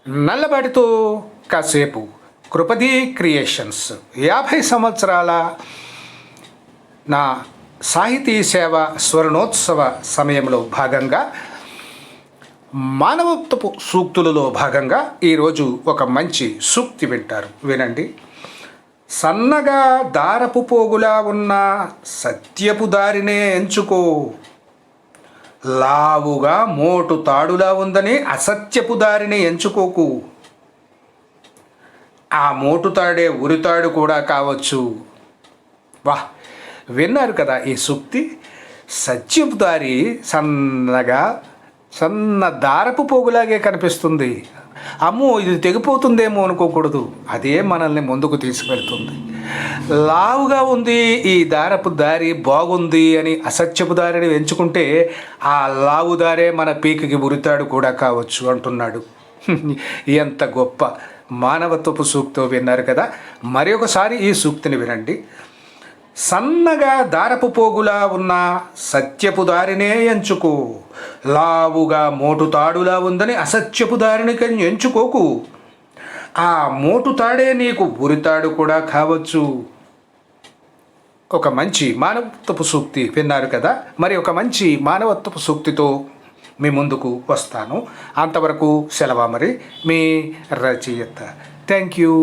నల్లబడితో కాసేపు కృపదీ క్రియేషన్స్ 50 సంవత్సరాల నా సాహితీ సేవ స్వర్ణోత్సవ సమయంలో భాగంగా మానవత్వపు సూక్తులలో భాగంగా ఈరోజు ఒక మంచి సూక్తి వింటారు, వినండి. సన్నగా దారపు పోగులా ఉన్న సత్యపు దారినే ఎంచుకో, లావుగా మోటు తాడులా ఉందని అసత్యపు దారిని ఎంచుకోకు. ఆ మోటు తాడే ఉరితాడు కూడా కావచ్చు. వాహ్, విన్నారు కదా ఈ సూక్తి. సత్యపు దారి సన్న దారపు పోగులాగే కనిపిస్తుంది. అమ్మో, ఇది తెగిపోతుందేమో అనుకోకూడదు. అదే మనల్ని ముందుకు తీసుకెళ్తుంది. లావుగా ఉంది ఈ దారపు దారి, బాగుంది అని అసత్యపు దారిని ఎంచుకుంటే ఆ లావు దారే మన పీకికి ఉరితాడు కూడా కావచ్చు అంటున్నాడు. ఎంత గొప్ప మానవత్వపు సూక్తో విన్నారు కదా. మరి ఒకసారి ఈ సూక్తిని వినండి. సన్నగా దారపు పోగులా ఉన్న సత్యపు దారినే ఎంచుకో, లావుగా మోటు తాడులా ఉందని అసత్యపు దారిని ఎంచుకోకు. ఆ మోటు తాడే నీకు ఉరితాడు కూడా కావచ్చు. ఒక మంచి మానవత్వపు సూక్తి విన్నారు కదా. మరి ఒక మంచి మానవత్వపు సూక్తితో మీ ముందుకు వస్తాను. అంతవరకు సెలవు. మరి మీ రచయిత. Thank you.